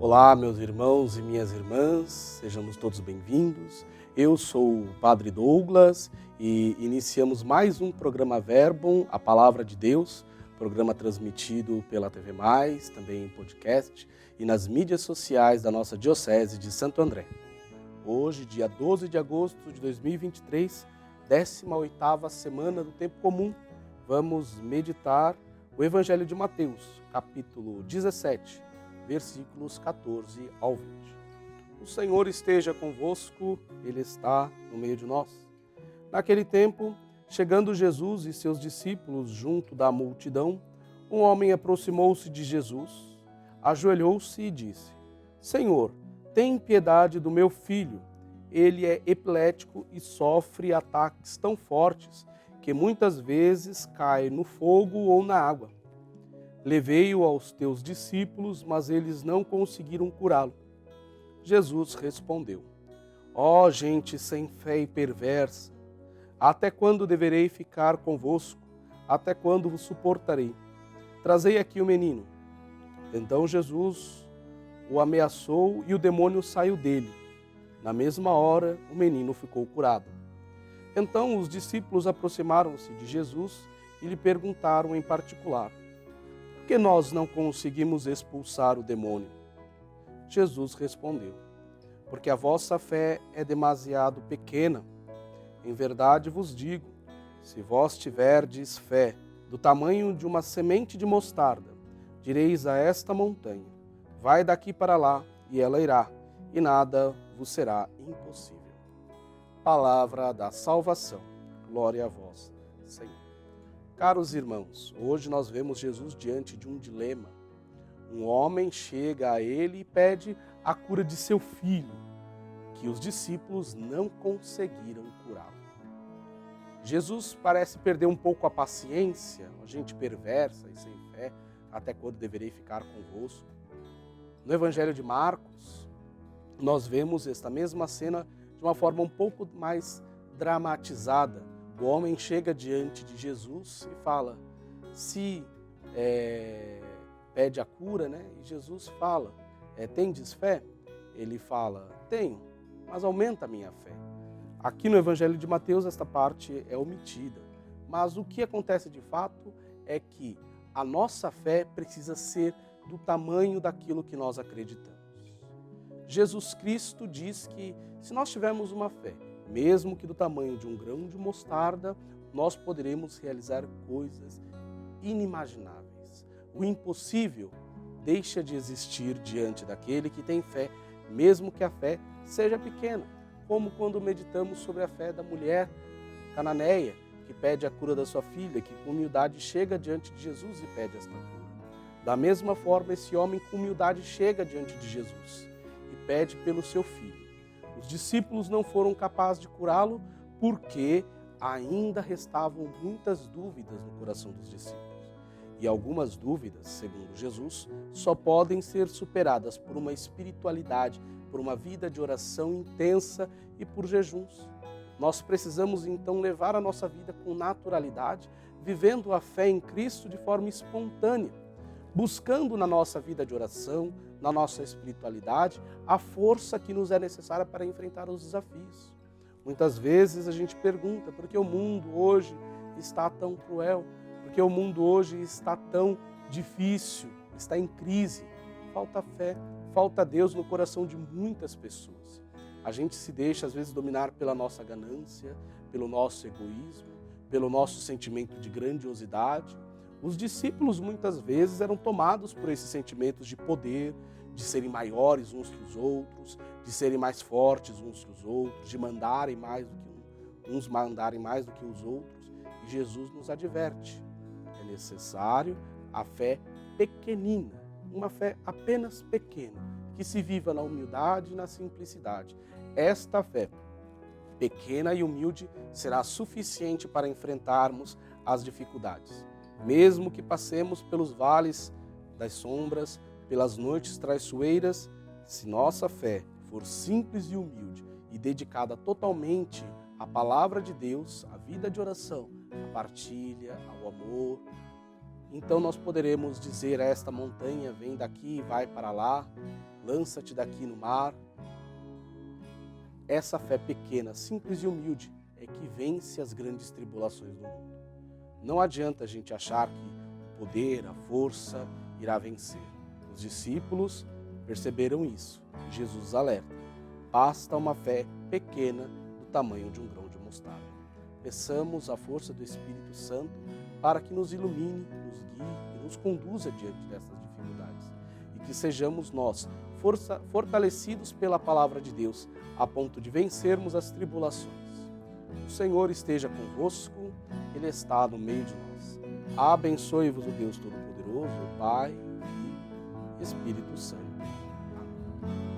Olá, meus irmãos e minhas irmãs, sejamos todos bem-vindos. Eu sou o Padre Douglas e iniciamos mais um programa Verbum, a Palavra de Deus, programa transmitido pela TV+, também em podcast e nas mídias sociais da nossa Diocese de Santo André. Hoje, dia 12 de agosto de 2023, 18ª semana do Tempo Comum, vamos meditar o Evangelho de Mateus, capítulo 17, versículos 14 ao 20. O Senhor esteja convosco, Ele está no meio de nós. Naquele tempo, chegando Jesus e seus discípulos junto da multidão, um homem aproximou-se de Jesus, ajoelhou-se e disse: Senhor, tem piedade do meu filho. Ele é epilético e sofre ataques tão fortes que muitas vezes cai no fogo ou na água. Levei-o aos teus discípulos, mas eles não conseguiram curá-lo. Jesus respondeu: Ó gente sem fé e perversa, até quando deverei ficar convosco? Até quando vos suportarei? Trazei aqui o menino. Então Jesus o ameaçou e o demônio saiu dele. Na mesma hora, o menino ficou curado. Então os discípulos aproximaram-se de Jesus e lhe perguntaram em particular: Por que nós não conseguimos expulsar o demônio? Jesus respondeu: Porque a vossa fé é demasiado pequena. Em verdade vos digo, se vós tiverdes fé do tamanho de uma semente de mostarda, direis a esta montanha: vai daqui para lá, e ela irá, e nada vos será impossível. Palavra da salvação. Glória a vós, Senhor. Caros irmãos, hoje nós vemos Jesus diante de um dilema. Um homem chega a ele e pede a cura de seu filho, que os discípulos não conseguiram curá-lo. Jesus parece perder um pouco a paciência, a gente perversa e sem fé, até quando deverei ficar convosco. No Evangelho de Marcos, nós vemos esta mesma cena de uma forma um pouco mais dramatizada. O homem chega diante de Jesus e fala, pede a cura, né? E Jesus fala, tendes fé? Ele fala, tenho, mas aumenta a minha fé. Aqui no Evangelho de Mateus esta parte é omitida, mas o que acontece de fato é que a nossa fé precisa ser do tamanho daquilo que nós acreditamos. Jesus Cristo diz que se nós tivermos uma fé, mesmo que do tamanho de um grão de mostarda, nós poderemos realizar coisas inimagináveis. O impossível deixa de existir diante daquele que tem fé, mesmo que a fé seja pequena, como quando meditamos sobre a fé da mulher cananeia, que pede a cura da sua filha, que com humildade chega diante de Jesus e pede esta cura. Da mesma forma, esse homem com humildade chega diante de Jesus e pede pelo seu filho. Os discípulos não foram capazes de curá-lo porque ainda restavam muitas dúvidas no coração dos discípulos. E algumas dúvidas, segundo Jesus, só podem ser superadas por uma espiritualidade, por uma vida de oração intensa e por jejuns. Nós precisamos então levar a nossa vida com naturalidade, vivendo a fé em Cristo de forma espontânea, buscando na nossa vida de oração, na nossa espiritualidade, a força que nos é necessária para enfrentar os desafios. Muitas vezes a gente pergunta por que o mundo hoje está tão cruel, por que o mundo hoje está tão difícil, está em crise. Falta fé, falta Deus no coração de muitas pessoas. A gente se deixa às vezes dominar pela nossa ganância, pelo nosso egoísmo, pelo nosso sentimento de grandiosidade. Os discípulos muitas vezes eram tomados por esses sentimentos de poder, de serem maiores uns que os outros, de serem mais fortes uns que os outros, de mandarem mais do que uns mandarem mais do que os outros. E Jesus nos adverte, é necessário a fé pequenina, uma fé apenas pequena, que se viva na humildade e na simplicidade. Esta fé pequena e humilde será suficiente para enfrentarmos as dificuldades. Mesmo que passemos pelos vales das sombras, pelas noites traiçoeiras, se nossa fé for simples e humilde e dedicada totalmente à palavra de Deus, à vida de oração, à partilha, ao amor, então nós poderemos dizer a esta montanha, vem daqui e vai para lá. lança-te daqui no mar. Essa fé pequena, simples e humilde é que vence as grandes tribulações do mundo. Não adianta a gente achar que o poder, a força irá vencer. Os discípulos perceberam isso. Jesus alerta: basta uma fé pequena do tamanho de um grão de mostarda. Peçamos a força do Espírito Santo para que nos ilumine, nos guie e nos conduza diante dessas dificuldades. E que sejamos nós fortalecidos pela palavra de Deus, a ponto de vencermos as tribulações. O Senhor esteja convosco, Ele está no meio de nós. Abençoe-vos o Deus Todo-Poderoso, o Pai, Filho e Espírito Santo. Amém.